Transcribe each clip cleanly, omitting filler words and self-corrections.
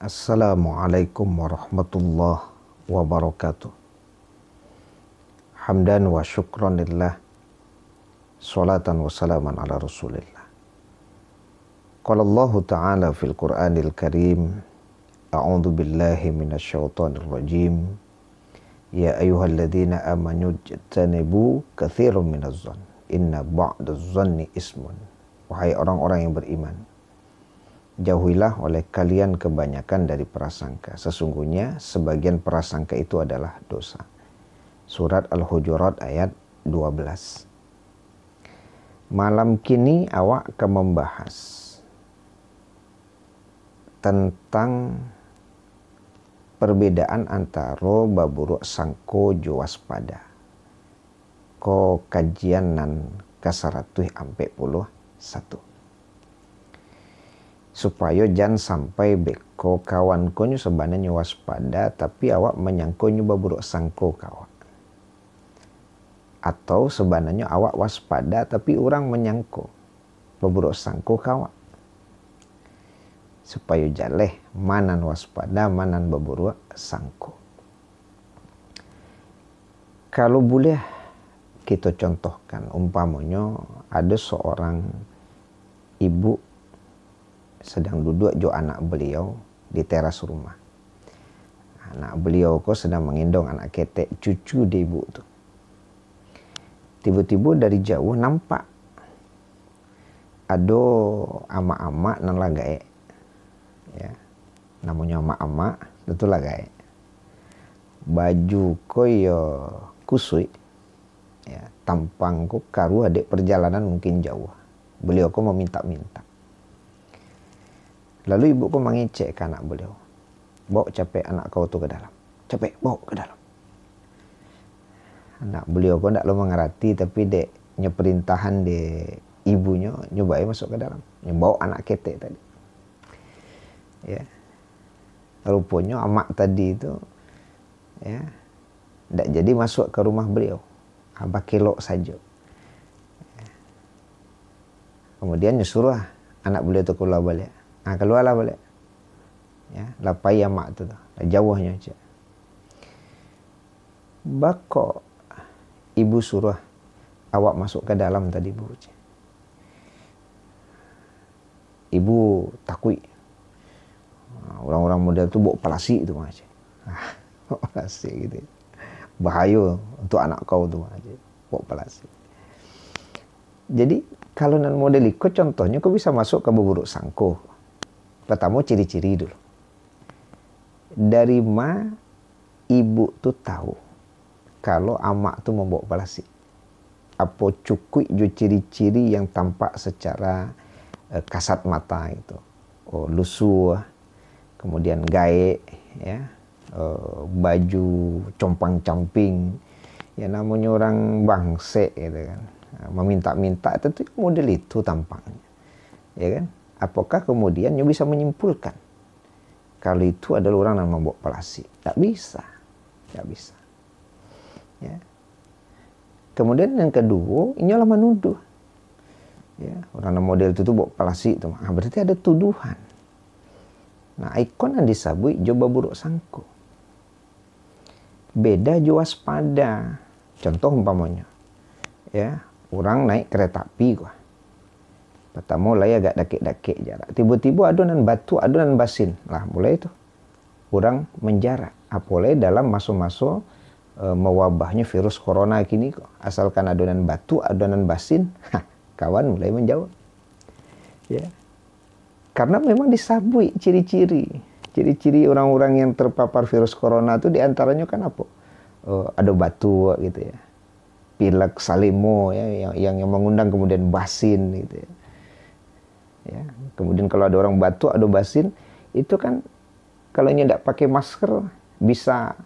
Assalamualaikum warahmatullahi wabarakatuh. Hamdan wa syukran lillah, salatan wa salaman ala rasulillah. Qala Allah Ta'ala fil Qur'anil Karim, a'udzu billahi minasyaitonir rajim. Ya ayyuhalladzina amanu ijtanibu katsiran minadh-dhann, inna ba'dadh-dhanni ismun. Wahai orang-orang yang beriman, jauhilah oleh kalian kebanyakan dari prasangka. Sesungguhnya sebagian prasangka itu adalah dosa. Surat Al-Hujurat ayat 12. Malam kini awak akan membahas tentang perbedaan antara baburuk sangko jo waspada. Ko kajian nan ke-141. Supaya jangan sampai beko kawan konyo sebenarnya waspada tapi awak menyangkonyo baburuk sangko kawan. Atau sebenarnya awak waspada tapi orang menyangko baburuk sangko kawan. Supaya jaleh manan waspada manan baburuk sangko. Kalau boleh kita contohkan umpamanya ada seorang ibu sedang duduk jo anak beliau di teras rumah. Anak beliau kok sedang menggendong anak ketek cucu di ibu tuh. Tiba-tiba dari jauh nampak ada ama-ama nan lagae. Ya. Namanya ama-ama itu lagae. Baju koyo kusui. Ya, tampang kok karu adik perjalanan mungkin jauh. Beliau kok meminta-minta. Lalu ibu kau mengecek ke anak beliau. Bawa capek anak kau tu ke dalam. Capek, bawa ke dalam. Anak beliau kau tak lo mengerti tapi dek nyeperintahan de ibunya nyobain masuk ke dalam. Bawa anak ketek tadi. Ya. Rupanya amak tadi itu ya tak jadi masuk ke rumah beliau. Abah kelok saja. Ya. Kemudian nyuruh anak beliau tu keluar balik. Keluarlah balik. Ya, lapai amak tu jauhnya aja. Bako ibu suruh awak masuk ke dalam tadi bu. Ibu takut. Orang-orang model tu bawa palasi tu aja. Bawa palasi gitu. Bahaya untuk anak kau tu aja. Bawa palasi. Jadi kalau nan model ikut contohnya kau bisa masuk ke beburuk sangko. Pertama ciri-ciri dulu. Dari mana ibu tu tahu kalau amak tu membawa palasi? Apa cukup jo ciri-ciri yang tampak secara kasat mata itu? Oh, lusuh, kemudian gaek, ya, baju compang-camping, ya namanya orang bangse, gitu kan. Meminta-minta itu model itu tampaknya, ya kan? Apakah kemudian you bisa menyimpulkan kalau itu adalah orang yang membawa palasi? Tak bisa. Tak bisa. Ya. Kemudian yang kedua, ini adalah menuduh. Ya, orang model itu bawa palasi itu. Berarti ada tuduhan. Nah, ikon yang disabui coba buruk sangko. Beda jo waspada. Contoh umpamanya. Ya, orang naik kereta api gua. Pertama lah agak dakik-dakik jarak. Tiba-tiba adonan batu, adonan basin. Lah mulai itu. Orang menjarak. Apalagi dalam masa-masa mewabahnya virus corona kini kok. Asalkan adonan batu, adonan basin, kawan mulai menjauh. Ya. Karena memang disabui ciri-ciri. Ciri-ciri orang-orang yang terpapar virus corona itu diantaranya kan apa? Ada batu gitu ya. Pilek, salimo ya, yang mengundang kemudian basin gitu ya. Ya, kemudian kalau ada orang batuk, ada basin, itu kan kalau ini tidak pakai masker bisa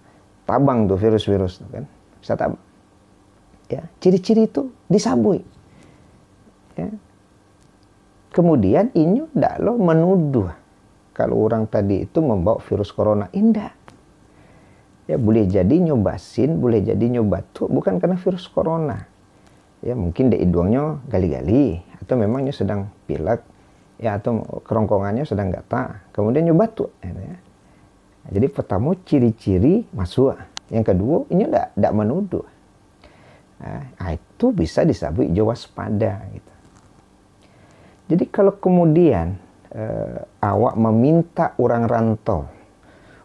tabang tuh virus-virus tuh kan, bisa tabang. Ya, ciri-ciri itu disabui. Ya. Kemudian ini tidak lo menuduh kalau orang tadi itu membawa virus corona, indah. Ya boleh jadi nyobasin, boleh jadi nyobatuk bukan karena virus corona. Ya mungkin di hidungnya gali-gali atau memangnya sedang pilek. Ya atau kerongkongannya sedang gatal, kemudian nyoba tuh, ya. Jadi pertama ciri-ciri masuk. Yang kedua ini tidak menuduh. Itu bisa disebut waspada gitu. Jadi kalau kemudian awak meminta orang rantau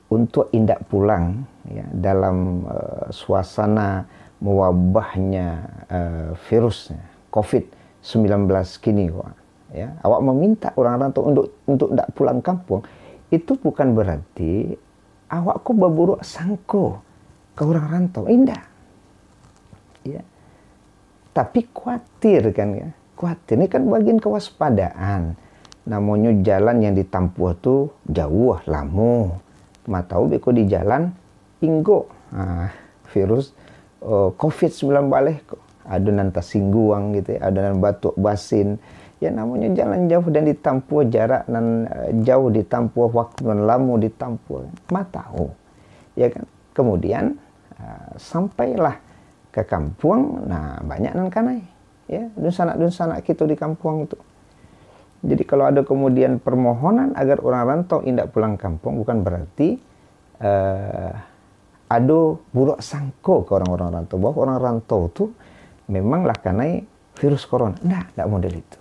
untuk indak pulang ya, dalam suasana mewabahnya virus COVID-19 kini, ya, awak meminta orang rantau untuk tidak pulang kampung, itu bukan berarti awak kok berburuk sangko ke orang rantau, indah, ya. Tapi khawatir kan ya, khawatir ini kan bagian kewaspadaan. Namanya jalan yang ditampuh tuh jauh, lama. Ma tahu beko di jalan inggo virus COVID-19 balik kok. Adonan tasingguang gitu ya, adonan batuk basin. Ya namanya jalan jauh dan ditampuh jarak dan jauh ditampuh waktu dan lama ditampuh. Ma tahu. Ya kan? Kemudian sampailah ke kampung, nah banyak nan kanai. Ya, dunsanak kita di kampung itu. Jadi kalau ada kemudian permohonan agar orang rantau indak pulang kampung, bukan berarti ada buruk sangko ke orang-orang rantau bahwa orang rantau itu memanglah karena virus corona. Tidak model itu,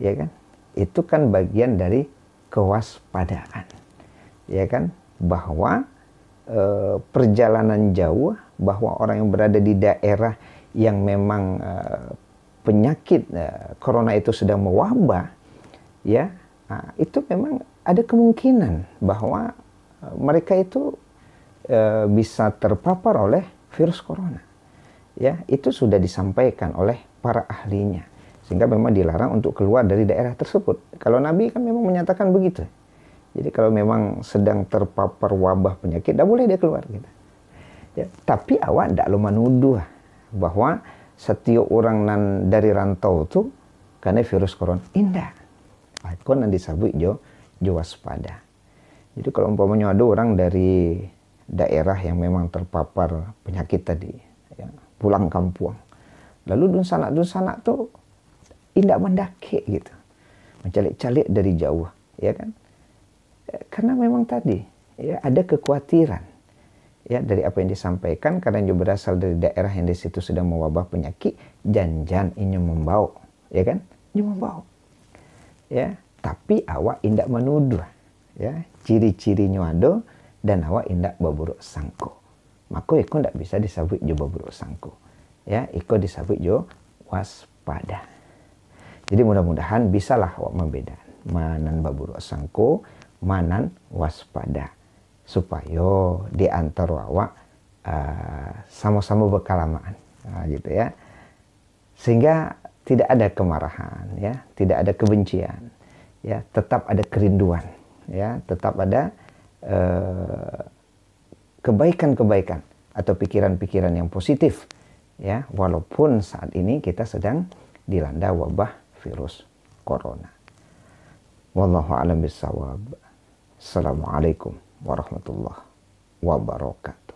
ya kan? Itu kan bagian dari kewaspadaan, ya kan? Bahwa perjalanan jauh, bahwa orang yang berada di daerah yang memang penyakit corona itu sedang mewabah, ya, itu memang ada kemungkinan bahwa mereka itu bisa terpapar oleh virus corona. Ya, itu sudah disampaikan oleh para ahlinya. Sehingga memang dilarang untuk keluar dari daerah tersebut. Kalau Nabi kan memang menyatakan begitu. Jadi kalau memang sedang terpapar wabah penyakit, tidak boleh dia keluar gitu. Ya, tapi awak tidak lo menuduh bahwa setiap orang dari rantau itu karena virus corona. Indah. Kau nanti disebut jo waspada. Jadi kalau umpamanya ada orang dari daerah yang memang terpapar penyakit tadi, ya, pulang kampung, lalu dunsanak tuh indak mendaki gitu, mencalik-calik dari jauh, ya kan? Karena memang tadi ya ada kekhawatiran ya dari apa yang disampaikan, karena dia berasal dari daerah yang di situ sedang mewabah penyakit, jangan ini membawa, ya kan? Ini membawa. Ya, tapi awak indak menuduh, ya, ciri-cirinya ada dan awak indak berburuk sangko. Maka iko ndak bisa disebut jo berburuk sangko. Ya, iko disebut jo waspada. Jadi mudah-mudahan bisalah awak membedakan manan berburuk sangko, manan waspada, supaya di antara awak sama-sama berkalamaan, gitu ya. Sehingga tidak ada kemarahan, ya, tidak ada kebencian, ya, tetap ada kerinduan, ya, tetap ada kebaikan-kebaikan atau pikiran-pikiran yang positif, ya, walaupun saat ini kita sedang dilanda wabah virus corona. Wallahu a'lam bishawab. Assalamualaikum warahmatullahi wabarakatuh.